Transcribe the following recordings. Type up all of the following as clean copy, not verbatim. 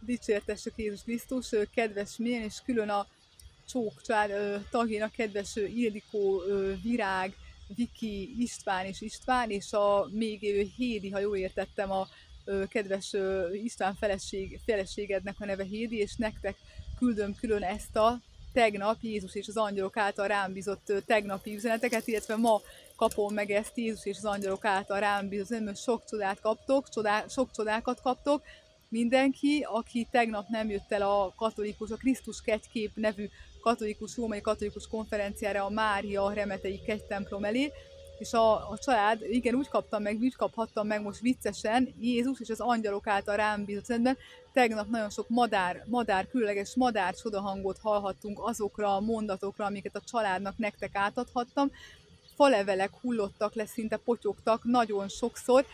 Dicsértessük Jézus Krisztus, kedves mélyen, és külön a Csók család tagjainak, kedves Ildikó, Virág, Viki, István és a még Hédi, ha jól értettem, a kedves István feleségednek a neve Hédi, és nektek küldöm külön ezt a tegnap Jézus és az angyalok által rám bízott tegnapi üzeneteket, illetve ma kapom meg ezt Jézus és az angyalok által rám bízott, mert sok csodát kaptok, sok csodákat kaptok. Mindenki, aki tegnap nem jött el a Krisztus Kegykép nevű római katolikus konferenciára a Mária Remetei kegytemplom elé, és a család, igen, úgy kaphattam meg most viccesen, Jézus és az angyalok által rám bízott üzenetben. Tegnap nagyon sok különleges madár csodahangot hallhattunk azokra a mondatokra, amiket a családnak nektek átadhattam. Falevelek hullottak le, szinte potyogtak nagyon sokszor,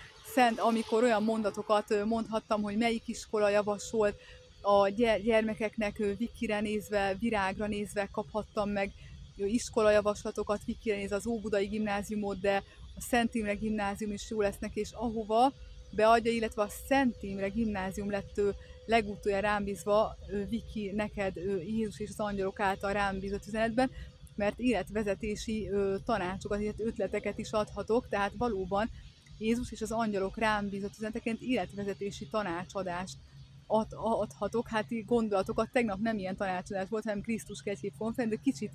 amikor olyan mondatokat mondhattam, hogy melyik iskola javasolt a gyermekeknek, Vikire nézve, Virágra nézve kaphattam meg iskolajavaslatokat, Vikire nézve az Óbudai gimnáziumot, de a Szent Imre gimnázium is jó lesznek, és ahova beadja, illetve a Szent Imre gimnázium lett legutoljára rám bízva, Viki, neked Jézus és az angyalok által rám bízott üzenetben, mert életvezetési tanácsokat, illetve ötleteket is adhatok, tehát valóban Jézus és az angyalok rám bízott üzeneteként életvezetési tanácsadást adhatok, hát így gondolatokat. Tegnap nem ilyen tanácsadás volt, hanem Krisztus Kegykép konferencia, de kicsit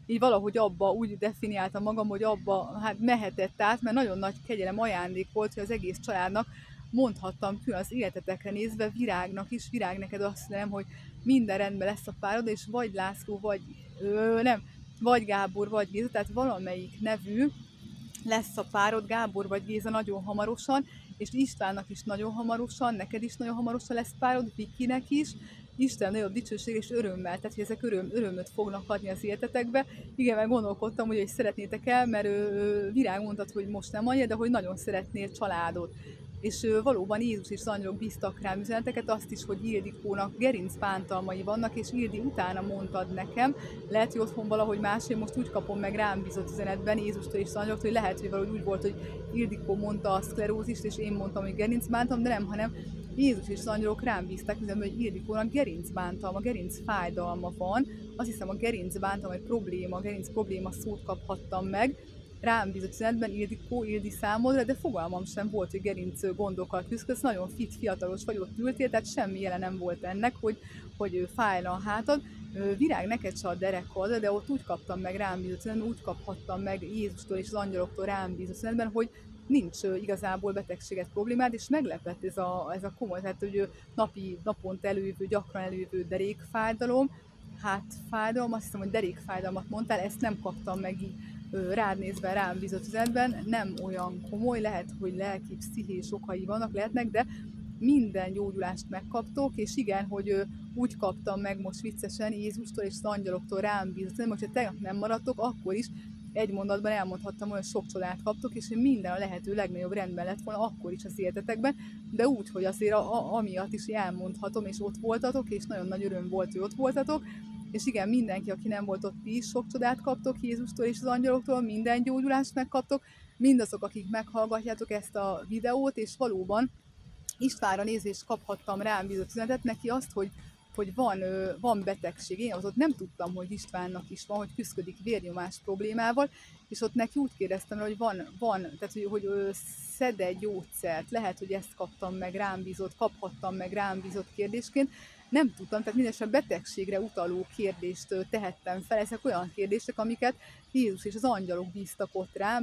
így valahogy abba úgy definiáltam magam, hogy abba hát mehetett át, mert nagyon nagy kegyelem ajándék volt, hogy az egész családnak mondhattam külön az életetekre nézve, Virágnak is, Virág, neked azt mondom, hogy minden rendben lesz a párod, és vagy László, vagy Gábor, vagy Géza, tehát valamelyik nevű lesz a párod, Gábor vagy Géza nagyon hamarosan, és Istvánnak is nagyon hamarosan, neked is nagyon hamarosan lesz párod, Vikinek is, Isten nagyobb dicsőség és örömmel, tehát hogy ezek örömöt fognak adni az életetekbe. Igen, meg gondolkodtam, hogy szeretnétek el, mert Virág mondtad, hogy most nem annyira, de hogy nagyon szeretnél családot. És valóban Jézus és az angyalok bíztak rám üzeneteket, azt is, hogy Ildikónak gerinc bántalmai vannak, és Ildi utána mondtad nekem, lehet, hogy otthon valahogy máshogy, most úgy kapom meg rám bízott üzenetben Jézustól és az angyaloktól, hogy lehet, hogy valahogy úgy volt, hogy Ildikó mondta a szklerózist, és én mondtam, hogy gerinc bántalom, de nem, hanem Jézus és az angyalok rám bíztak üzenetben, hogy Ildikónak gerinc bántalma, gerinc fájdalma van. Azt hiszem, a gerinc bántalma, a gerinc probléma szót kaphattam meg rám bízott üzenetben, Ildi számodra, de fogalmam sem volt, hogy gerinc gondokkal küzdködsz, nagyon fiatalos vagy, ott ültél, tehát semmi jele nem volt ennek, hogy fájna a hátad. Virág, neked se a derekad, de ott úgy kaptam meg rám bízott üzenetben, úgy kaphattam meg Jézustól és az angyaloktól rám bízott üzenetben, hogy nincs igazából betegséget, problémád, és meglepett ez a komoly, tehát hogy naponta gyakran előjövő derékfájdalom, hátfájdalom, azt hiszem, hogy derékfájdalmat mondtál, ezt nem kaptam meg így rád nézve rám bízott üzenetben, nem olyan komoly, lehet, hogy lelki, pszichés okai vannak, lehetnek, de minden gyógyulást megkaptok, és igen, hogy úgy kaptam meg most viccesen Jézustól és az angyaloktól rám bízott üzenetben, hogyha tegnap nem maradtok, akkor is egy mondatban elmondhattam, hogy sok csodát kaptok, és hogy minden a lehető legnagyobb rendben lett volna akkor is az életetekben, de úgy, hogy azért amiatt is elmondhatom, és ott voltatok, és nagyon nagy öröm volt, hogy ott voltatok. És igen, mindenki, aki nem volt ott, ti is sok csodát kaptok Jézustól és az angyaloktól, minden gyógyulást megkaptok, mindazok, akik meghallgatjátok ezt a videót, és valóban Istvánra nézést kaphattam rám bízott üzenetet neki azt, hogy van betegség. Én ott nem tudtam, hogy Istvánnak is van, hogy küszködik vérnyomás problémával, és ott neki úgy kérdeztem, hogy van tehát hogy szed-e gyógyszert, lehet, hogy ezt kaphattam meg rám bízott kérdésként. Nem tudtam, tehát mindesen betegségre utaló kérdést tehettem fel. Ezek olyan kérdések, amiket Jézus és az angyalok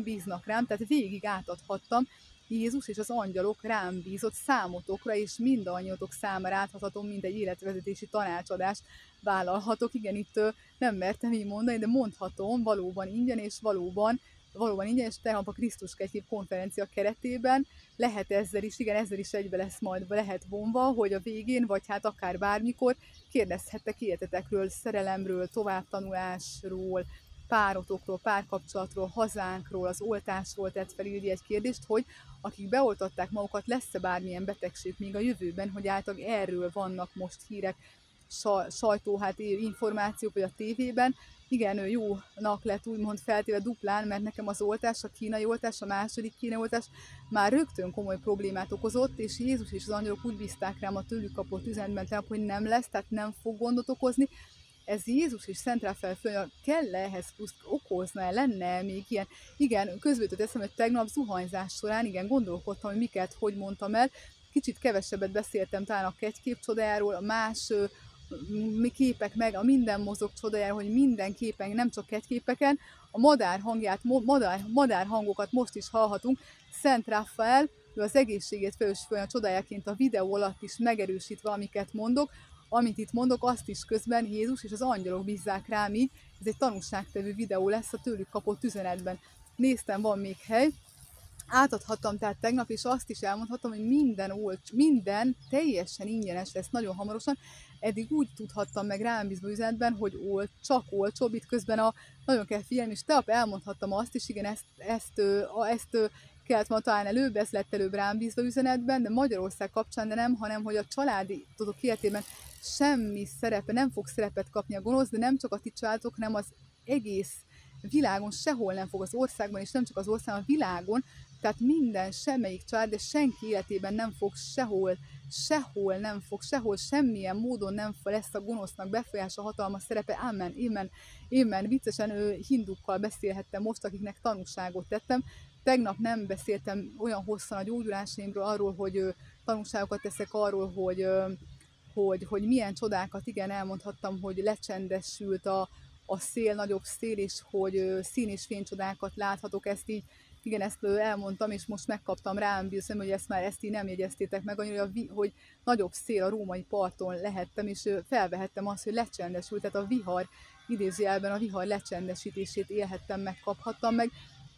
bíznak rám, tehát végig átadhattam Jézus és az angyalok rám bízott számotokra, és mindannyiatok számára átadhatom, mindegy életvezetési tanácsadást vállalhatok. Igen, itt nem mertem így mondani, de mondhatom valóban ingyen, és valóban ingyen, és tegnap a Krisztus Kegykép konferencia keretében lehet ezzel is egybe lesz majd, lehet vonva, hogy a végén, vagy hát akár bármikor kérdezhettek életetekről, szerelemről, továbbtanulásról, párotokról, párkapcsolatról, hazánkról, az oltásról tett fel egy kérdést, hogy akik beoltatták magukat, lesz-e bármilyen betegség még a jövőben, hogy általában erről vannak most hírek, sajtó, információk, vagy a tévében, igen, jónak lett úgymond feltéve duplán, mert nekem az oltás, a kínai oltás, a második kínai oltás már rögtön komoly problémát okozott, és Jézus és az angyalok úgy bízták rám a tőlük kapott üzenetben, tehát, hogy nem lesz, tehát nem fog gondot okozni. Ez Jézus és Szent Ráfael föl, kell ehhez pluszt okozna, lenne még ilyen. Igen, közvetlenül teszem, hogy tegnap zuhanyzás során, igen, gondolkodtam, hogy miket, hogy mondtam el. Kicsit kevesebbet beszéltem talán a kegykép csodájáról, a más képek meg, a minden mozog csodájáról, hogy minden képen, nem csak kegyképeken, a madár hangját, madár hangokat most is hallhatunk. Szent Ráfael, ő az egészségét felelős a csodájaként a videó alatt is megerősítve, amiket mondok, amit itt mondok, azt is közben Jézus és az angyalok bízzák rám így. Ez egy tanúságtevő videó lesz a tőlük kapott üzenetben. Néztem, van még hely. Átadhattam tehát tegnap, és azt is elmondhatom, hogy minden teljesen ingyenes lesz nagyon hamarosan. Eddig úgy tudhattam meg rám bízva üzenetben, hogy csak olcsóbb, itt közben nagyon kell figyelni, és tegnap elmondhattam azt is, igen, ezt kellett ma talán előbb, ez lett előbb rám bízva üzenetben, de Magyarország kapcsán de nem, hanem hogy a családi tudok életében semmi szerepe, nem fog szerepet kapni a gonosz, de nem csak a ti családok, hanem az egész világon sehol nem fog, az országban, és nem csak az országban, a világon, tehát minden, semmelyik család, de senki életében nem fog sehol, semmilyen módon nem lesz a gonosznak befolyása, hatalma, szerepe. Amen. Viccesen hindukkal beszélhettem most, akiknek tanúságot tettem. Tegnap nem beszéltem olyan hosszan a gyógyulásaimról, arról, hogy tanúságokat teszek arról, hogy milyen csodákat, igen, elmondhattam, hogy lecsendesült a szél, nagyobb szél, és hogy szín- és fénycsodákat láthatok, ezt így, igen, ezt elmondtam, és most megkaptam rám bízom, hogy ezt így nem jegyeztétek meg annyira, hogy nagyobb szél a római parton lehettem, és felvehettem azt, hogy lecsendesült, tehát a vihar, idézőjelben a vihar lecsendesítését élhettem, megkaphattam meg.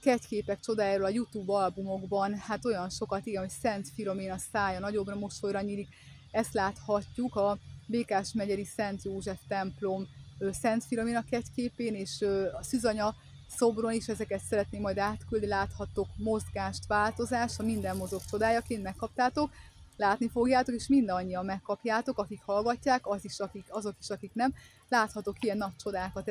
Kegyképek csodájáról a YouTube albumokban, hát olyan sokat, igen, hogy Szent Filoména szája nagyobbra mosolyra nyílik, ezt láthatjuk a Békás-megyeri Szent József templom Szent Filoména kegyképén, és a Szűzanya szobron is, ezeket szeretném majd átküldni, láthattok mozgást, változást, a minden mozog csodájaként megkaptátok, látni fogjátok, és mindannyian megkapjátok, akik hallgatják, azok is, akik nem. Láthatok ilyen nagy csodákat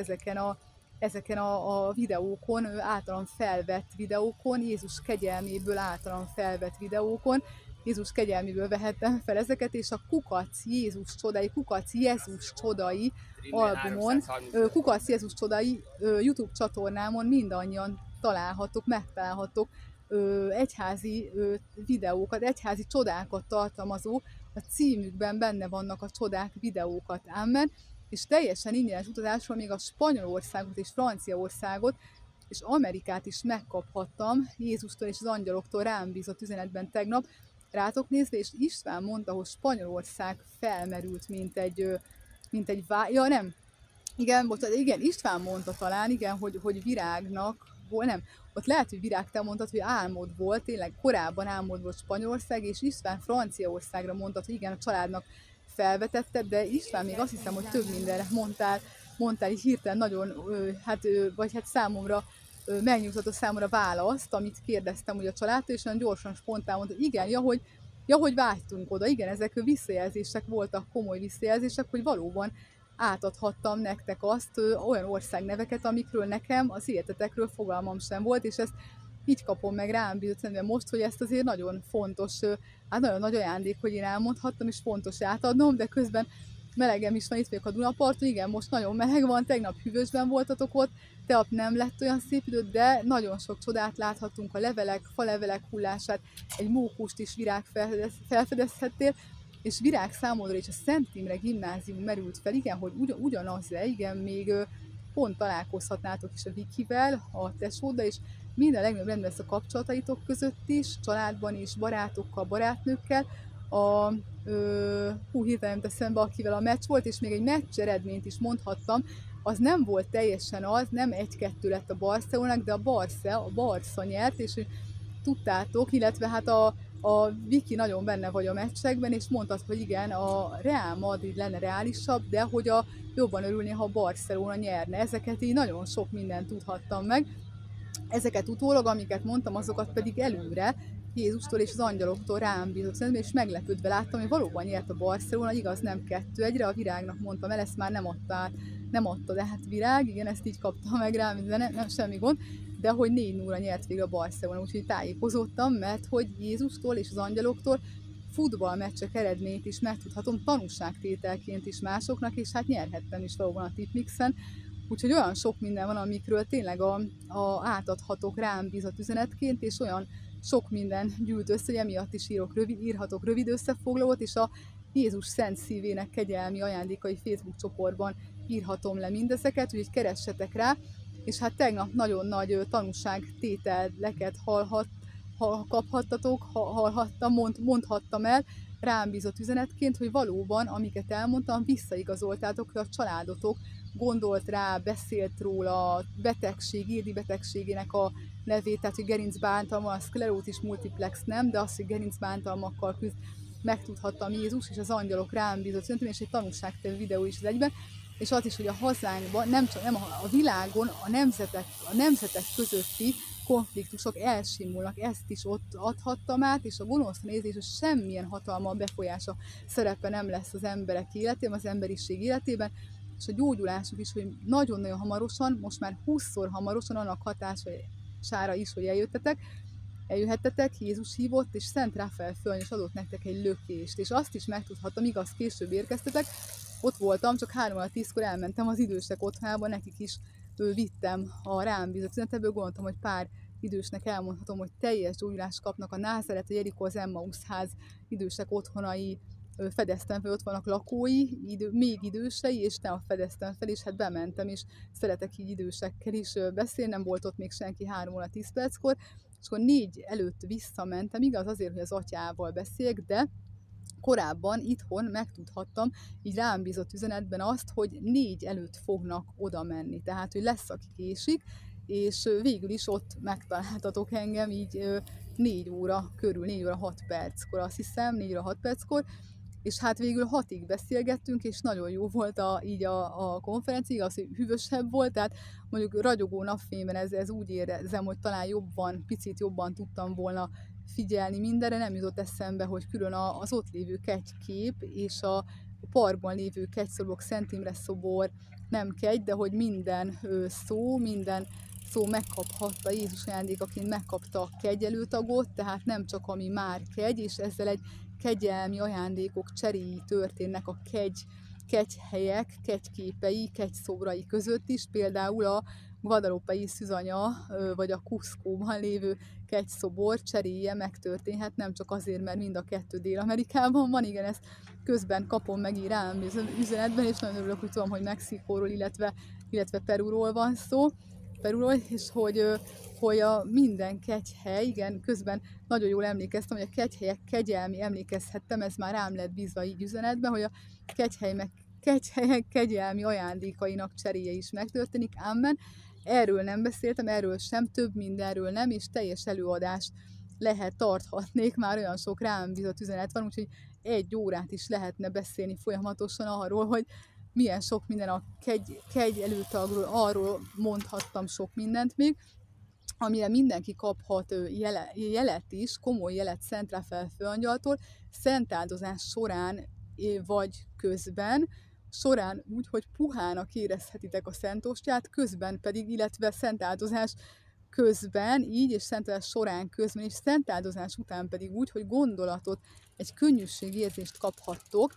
ezeken a videókon, általam felvett videókon, Jézus kegyelméből általam felvett videókon. Jézus kegyelméből vehettem fel ezeket, és a Kukac Jézus csodai albumon, Kukac Jézus csodai YouTube csatornámon mindannyian megtalálhatok egyházi videókat, egyházi csodákat tartalmazó, a címükben benne vannak a csodák videókat. Amen. És teljesen ingyenes utazásról még a Spanyolországot és Franciaországot és Amerikát is megkaphattam Jézustól és az angyaloktól rám bízott üzenetben tegnap. Rátok nézve, és István mondta, hogy Spanyolország felmerült, igen, István mondta talán, igen, hogy virágnak, nem, ott lehet, hogy virág, te mondtad, hogy álmod volt, tényleg korábban álmod volt Spanyolország, és István Franciaországra mondtad, hogy igen, a családnak felvetetted, de István még azt hiszem, hogy több mindenre mondtál így hirtelen nagyon, vagy számomra megnyugtatott számomra választ, amit kérdeztem ugye a családtól, és olyan gyorsan, spontán mondta, hogy igen, hogy vágytunk oda, igen, ezek visszajelzések voltak, komoly visszajelzések, hogy valóban átadhattam nektek azt, olyan országneveket, amikről nekem az életetekről fogalmam sem volt, és ezt így kapom meg rám bízott most, hogy ezt azért nagyon fontos, nagyon nagy ajándék, hogy én elmondhattam, és fontos átadnom, de közben melegem is van, itt vagyok a Dunaparton, igen, most nagyon meleg van, tegnap hűvösben voltatok ott, tegnap nem lett olyan szép idő, de nagyon sok csodát láthattunk, a falevelek hullását, egy mókust is virág felfedezhettél, és virág számodra is a Szent Imre gimnázium merült fel, igen, hogy ugyanaz, igen, még pont találkozhatnátok is a Vikivel, a tesóddal, és minden legnagyobb rendben lesz a kapcsolataitok között is, családban is, barátokkal, barátnőkkel. Hirtelen nem teszem be, akivel a meccs volt, és még egy meccs eredményt is mondhattam, az nem volt teljesen az, nem 1-2 lett a Barcelonának, de a Barca nyert, és tudtátok, illetve hát a Viki nagyon benne vagy a meccsekben, és mondtad, hogy igen, a Real Madrid lenne reálisabb, de hogy jobban örülné, ha a Barcelona nyerne. Ezeket így nagyon sok mindent tudhattam meg. Ezeket utólag, amiket mondtam, azokat pedig előre Jézustól és az angyaloktól rám bízott üzenetben, és meglepődve láttam, hogy valóban nyert a Barcelona, igaz, nem 2-1-re, a Virágnak mondtam el, ezt már nem adta át, nem adta, de hát Virág, igen, ezt így kapta meg rám, de nem semmi gond, de hogy 4-0-ra nyert végre a Barcelona, úgyhogy tájékozottam, mert hogy Jézustól és az angyaloktól futballmeccsek eredményt is megtudhatom tanúságtételként is másoknak, és hát nyerhettem is valóban a tipmixen, úgyhogy olyan sok minden van, amikről tényleg átadhatok rám bízott üzenetként, és olyan sok minden gyűlt össze, hogy emiatt is írhatok rövid összefoglalót, és a Jézus Szent Szívének kegyelmi ajándékai Facebook csoportban írhatom le mindezeket, úgyhogy keressetek rá, és hát tegnap nagyon nagy tanúságtételeket kaphattatok, mondhattam el, rám bízott üzenetként, hogy valóban, amiket elmondtam, visszaigazoltátok, hogy a családotok gondolt rá, beszélt róla, betegség, érdi betegségének a nevét, tehát hogy gerincbántalma, a szklerótis multiplex nem, de az, hogy gerincbántalmakkal küzd, megtudhattam Jézus, és az angyalok rám bízott üzenetem, és egy tanúságtevő videó is az egyben, és az is, hogy a hazánkban, nem a világon a nemzetek közötti konfliktusok elsimulnak, ezt is ott adhattam át, és a gonosz nézés, hogy semmilyen hatalma, befolyása, szerepe nem lesz az emberek életében, az emberiség életében, és a gyógyulásuk is, hogy nagyon-nagyon hamarosan, most már 20-szor hamarosan annak hatására is, hogy eljöhettetek, Jézus hívott, és Szent Ráfael föl és adott nektek egy lökést, és azt is megtudhattam, igaz, később érkeztetek, ott voltam, csak 3-10-kor elmentem az idősek otthonába, nekik is vittem a rám bízott üzenetből, gondoltam, hogy pár idősnek elmondhatom, hogy teljes gyógyulást kapnak a Názáret, a Jerikó, az Emmaus ház idősek otthonai, fedeztem fel, ott vannak lakói, még idősei, és nem fedeztem fel, és hát bementem, és szeretek így idősekkel is beszélni, nem volt ott még senki 3-10 perckor, és akkor 4 előtt visszamentem, igaz, azért, hogy az atyával beszéljek, de korábban itthon megtudhattam, így rám bízott üzenetben azt, hogy 4 előtt fognak oda menni, tehát, hogy lesz, aki késik, és végül is ott megtaláltatok engem így 4 óra körül, 4 óra 6 perckor, azt hiszem, 4 óra 6 perckor, és hát végül 6-ig beszélgettünk, és nagyon jó volt így a konferencia, az, hogy hűvösebb volt, tehát mondjuk ragyogó napfényben ez úgy érzem, hogy talán picit jobban tudtam volna figyelni mindenre, nem jutott eszembe, hogy külön az ott lévő kegykép és a parkban lévő kegyszobor, Szent Imre szobor, nem kegy, de hogy minden szó megkaphatta, Jézus ajándékaként megkapta a kegyelőtagot, tehát nem csak ami már kegy, és ezzel egy kegyelmi ajándékok cseréi történnek a kegyhelyek, kegyképei, kegyszobrai között is, például a Guadalupe-i Szűzanya, vagy a Cusco-ban lévő kegyszobor cseréje megtörténhet, nem csak azért, mert mind a kettő Dél-Amerikában van, igen, ezt közben kapom meg így rám üzenetben, és nagyon örülök, hogy tudom, hogy Mexikóról, illetve Perúról van szó, és hogy a minden kegyhely, igen, közben nagyon jól emlékeztem, hogy a kegyhelyek kegyelmi, emlékezhettem, ez már rám lett bízva így üzenetben, hogy a kegyhelyek kegyelmi ajándékainak cseréje is megtörténik, amen. Erről nem beszéltem, erről sem, több mindenről nem, és teljes előadást tarthatnék, már olyan sok rám bízott üzenet van, úgyhogy 1 órát is lehetne beszélni folyamatosan arról, hogy milyen sok minden a kegy előtagról, arról mondhattam sok mindent még, amire mindenki kaphat jelet is, komoly jelet Szent Ráfael főangyaltól, szentáldozás során vagy közben, során úgy, hogy puhának érezhetitek a szentostját, közben pedig, illetve szentáldozás közben, így, és szentáldozás során közben, és szentáldozás után pedig úgy, hogy gondolatot, egy könnyűségérzést kaphattok,